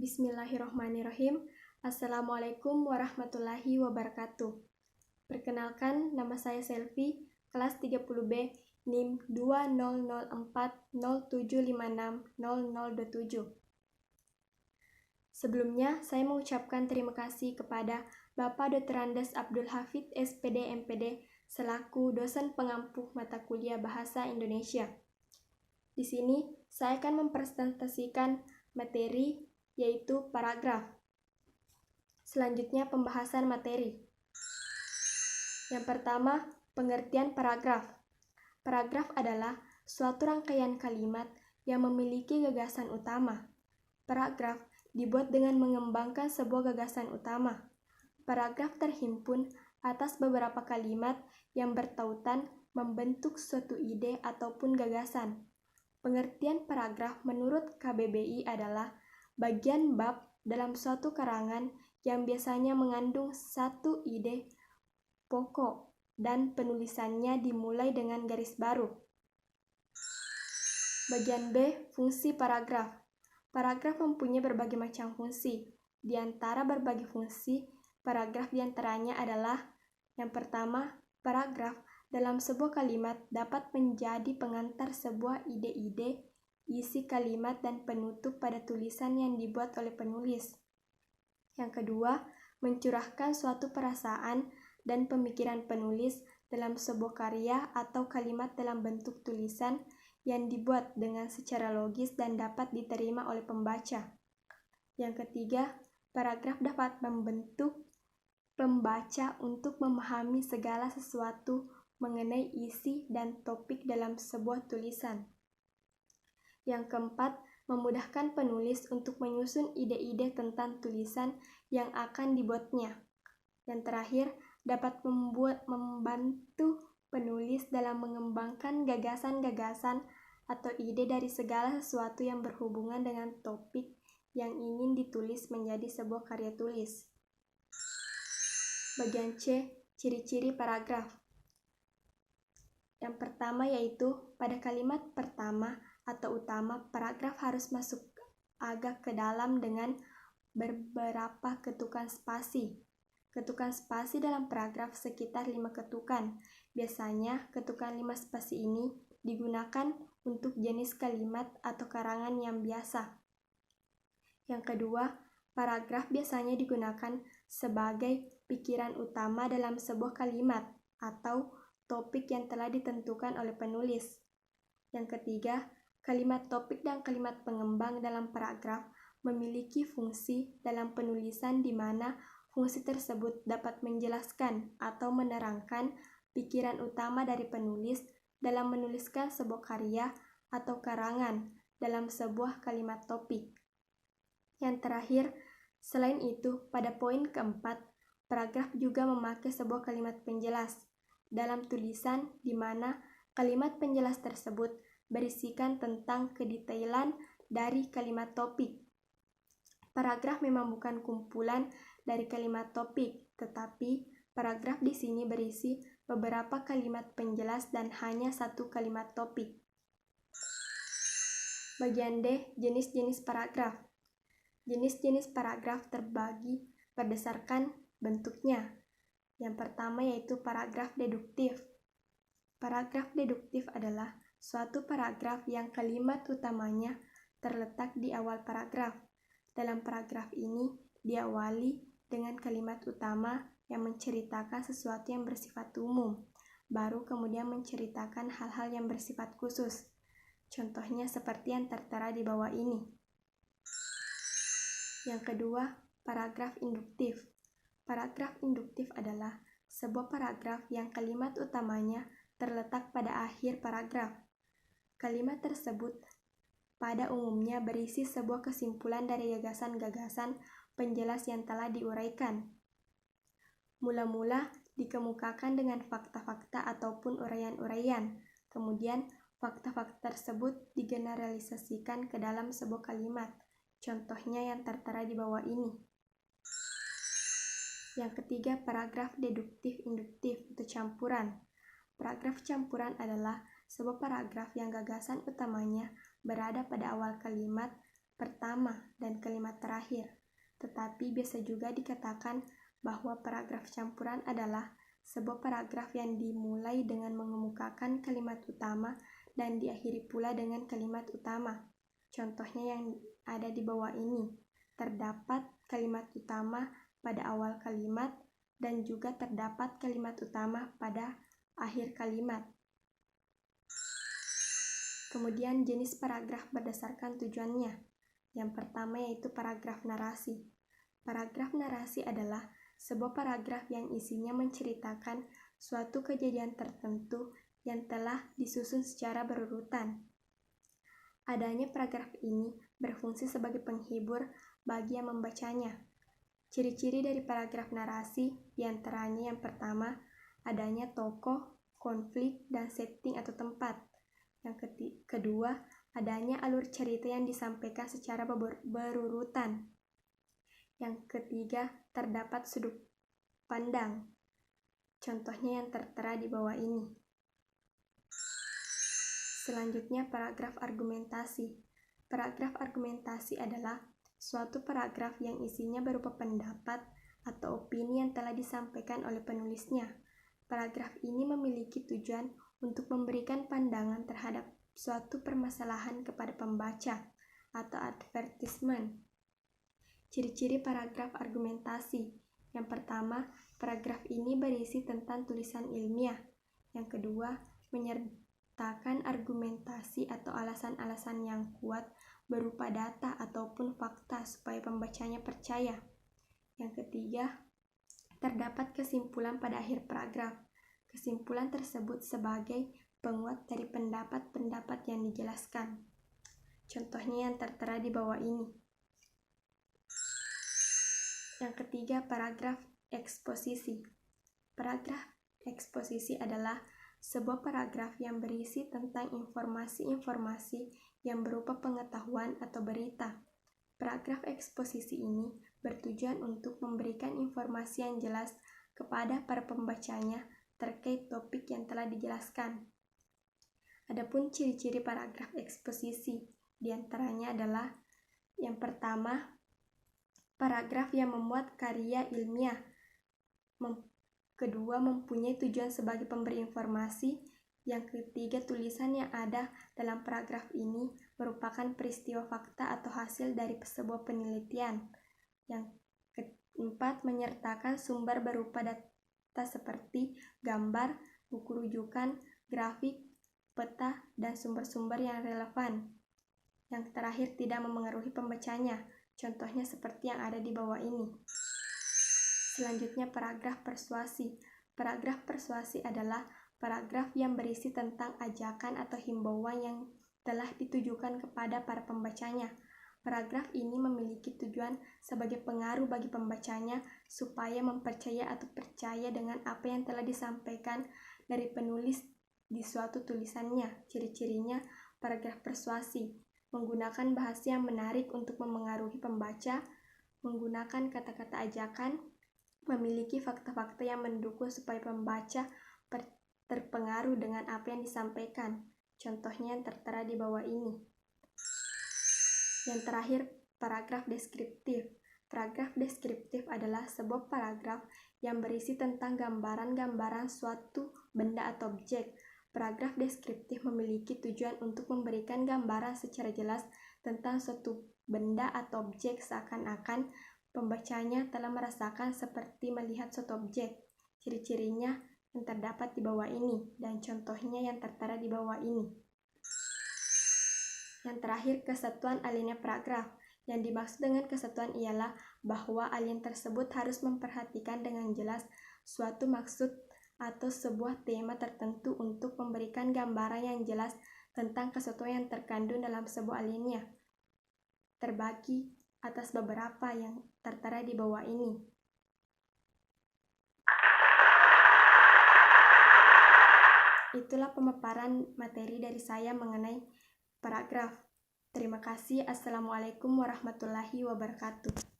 Bismillahirrahmanirrahim. Assalamualaikum warahmatullahi wabarakatuh. Perkenalkan, nama saya Selvi, kelas 30B, NIM 200407560027. Sebelumnya, saya mengucapkan terima kasih kepada Bapak Dr. Andes Abdul Hafid, SPD, MPD, selaku dosen pengampu mata kuliah Bahasa Indonesia. Di sini, saya akan mempresentasikan materi, yaitu paragraf. Selanjutnya, pembahasan materi. Yang pertama, pengertian paragraf. Paragraf adalah suatu rangkaian kalimat yang memiliki gagasan utama. Paragraf dibuat dengan mengembangkan sebuah gagasan utama. Paragraf terhimpun atas beberapa kalimat yang bertautan membentuk suatu ide ataupun gagasan. Pengertian paragraf menurut KBBI adalah bagian bab dalam suatu karangan yang biasanya mengandung satu ide pokok dan penulisannya dimulai dengan garis baru. Bagian B, fungsi paragraf. Paragraf mempunyai berbagai macam fungsi. Di antara berbagai fungsi, paragraf diantaranya adalah yang pertama, paragraf dalam sebuah kalimat dapat menjadi pengantar sebuah ide-ide, isi kalimat dan penutup pada tulisan yang dibuat oleh penulis. Yang kedua, mencurahkan suatu perasaan dan pemikiran penulis dalam sebuah karya atau kalimat dalam bentuk tulisan yang dibuat dengan secara logis dan dapat diterima oleh pembaca. Yang ketiga, paragraf dapat membentuk pembaca untuk memahami segala sesuatu mengenai isi dan topik dalam sebuah tulisan. Yang keempat, memudahkan penulis untuk menyusun ide-ide tentang tulisan yang akan dibuatnya. Yang terakhir, dapat membantu penulis dalam mengembangkan gagasan-gagasan atau ide dari segala sesuatu yang berhubungan dengan topik yang ingin ditulis menjadi sebuah karya tulis. Bagian C, ciri-ciri paragraf. Yang pertama yaitu pada kalimat pertama atau utama, paragraf harus masuk agak ke dalam dengan beberapa ketukan spasi. Ketukan spasi dalam paragraf sekitar 5 ketukan. Biasanya ketukan 5 spasi ini digunakan untuk jenis kalimat atau karangan yang biasa. Yang kedua, paragraf biasanya digunakan sebagai pikiran utama dalam sebuah kalimat atau topik yang telah ditentukan oleh penulis. Yang ketiga, kalimat topik dan kalimat pengembang dalam paragraf memiliki fungsi dalam penulisan di mana fungsi tersebut dapat menjelaskan atau menerangkan pikiran utama dari penulis dalam menuliskan sebuah karya atau karangan dalam sebuah kalimat topik. Yang terakhir, selain itu, pada poin keempat, paragraf juga memakai sebuah kalimat penjelas dalam tulisan di mana kalimat penjelas tersebut berisikan tentang kedetailan dari kalimat topik. Paragraf memang bukan kumpulan dari kalimat topik, tetapi paragraf di sini berisi beberapa kalimat penjelas dan hanya satu kalimat topik. Bagian D, jenis-jenis paragraf. Jenis-jenis paragraf terbagi berdasarkan bentuknya. Yang pertama yaitu paragraf deduktif. Paragraf deduktif adalah suatu paragraf yang kalimat utamanya terletak di awal paragraf. Dalam paragraf ini diawali dengan kalimat utama yang menceritakan sesuatu yang bersifat umum, baru kemudian menceritakan hal-hal yang bersifat khusus. Contohnya seperti yang tertera di bawah ini. Yang kedua, paragraf induktif. Paragraf induktif adalah sebuah paragraf yang kalimat utamanya terletak pada akhir paragraf. Kalimat tersebut pada umumnya berisi sebuah kesimpulan dari gagasan-gagasan penjelas yang telah diuraikan. Mula-mula dikemukakan dengan fakta-fakta ataupun uraian-uraian. Kemudian, fakta-fakta tersebut digeneralisasikan ke dalam sebuah kalimat. Contohnya yang tertera di bawah ini. Yang ketiga, paragraf deduktif induktif atau campuran. Paragraf campuran adalah sebuah paragraf yang gagasan utamanya berada pada awal kalimat pertama dan kalimat terakhir. Tetapi biasa juga dikatakan bahwa paragraf campuran adalah sebuah paragraf yang dimulai dengan mengemukakan kalimat utama dan diakhiri pula dengan kalimat utama. Contohnya yang ada di bawah ini. Terdapat kalimat utama pada awal kalimat dan juga terdapat kalimat utama pada akhir kalimat. Kemudian jenis paragraf berdasarkan tujuannya. Yang pertama yaitu paragraf narasi. Paragraf narasi adalah sebuah paragraf yang isinya menceritakan suatu kejadian tertentu yang telah disusun secara berurutan. Adanya paragraf ini berfungsi sebagai penghibur bagi yang membacanya. Ciri-ciri dari paragraf narasi diantaranya yang pertama, adanya tokoh, konflik, dan setting atau tempat. Yang kedua, adanya alur cerita yang disampaikan secara berurutan. Yang ketiga, terdapat sudut pandang. Contohnya yang tertera di bawah ini. Selanjutnya, paragraf argumentasi. Paragraf argumentasi adalah suatu paragraf yang isinya berupa pendapat atau opini yang telah disampaikan oleh penulisnya. Paragraf ini memiliki tujuan untuk memberikan pandangan terhadap suatu permasalahan kepada pembaca atau advertisement. Ciri-ciri paragraf argumentasi. Yang pertama, paragraf ini berisi tentang tulisan ilmiah. Yang kedua, menyertakan argumentasi atau alasan-alasan yang kuat berupa data ataupun fakta supaya pembacanya percaya. Yang ketiga, terdapat kesimpulan pada akhir paragraf. Kesimpulan tersebut sebagai penguat dari pendapat-pendapat yang dijelaskan. Contohnya yang tertera di bawah ini. Yang ketiga, paragraf eksposisi. Paragraf eksposisi adalah sebuah paragraf yang berisi tentang informasi-informasi yang berupa pengetahuan atau berita. Paragraf eksposisi ini bertujuan untuk memberikan informasi yang jelas kepada para pembacanya terkait topik yang telah dijelaskan. Adapun ciri-ciri paragraf eksposisi diantaranya adalah yang pertama, paragraf yang memuat karya ilmiah. Kedua, mempunyai tujuan sebagai pemberi informasi. Yang ketiga, tulisan yang ada dalam paragraf ini merupakan peristiwa fakta atau hasil dari sebuah penelitian. Yang keempat, menyertakan sumber berupa data seperti gambar, buku rujukan, grafik, peta, dan sumber-sumber yang relevan. Yang terakhir, tidak memengaruhi pembacanya. Contohnya seperti yang ada di bawah ini. Selanjutnya, paragraf persuasi. Paragraf persuasi adalah paragraf yang berisi tentang ajakan atau himbauan yang telah ditujukan kepada para pembacanya. Paragraf ini memiliki tujuan sebagai pengaruh bagi pembacanya supaya mempercaya atau percaya dengan apa yang telah disampaikan dari penulis di suatu tulisannya. Ciri-cirinya, paragraf persuasi menggunakan bahasa yang menarik untuk memengaruhi pembaca, menggunakan kata-kata ajakan, memiliki fakta-fakta yang mendukung supaya pembaca terpengaruh dengan apa yang disampaikan. Contohnya yang tertera di bawah ini. Yang terakhir, paragraf deskriptif. Paragraf deskriptif adalah sebuah paragraf yang berisi tentang gambaran-gambaran suatu benda atau objek. Paragraf deskriptif memiliki tujuan untuk memberikan gambaran secara jelas tentang suatu benda atau objek seakan-akan pembacanya telah merasakan seperti melihat suatu objek. Ciri-cirinya yang terdapat di bawah ini dan contohnya yang tertera di bawah ini. Yang terakhir, kesatuan alinea paragraf. Yang dimaksud dengan kesatuan ialah bahwa alien tersebut harus memperhatikan dengan jelas suatu maksud atau sebuah tema tertentu untuk memberikan gambaran yang jelas tentang kesatuan yang terkandung dalam sebuah alinea. Terbagi atas beberapa yang tertera di bawah ini. Itulah pemaparan materi dari saya mengenai paragraf. Terima kasih. Assalamualaikum warahmatullahi wabarakatuh.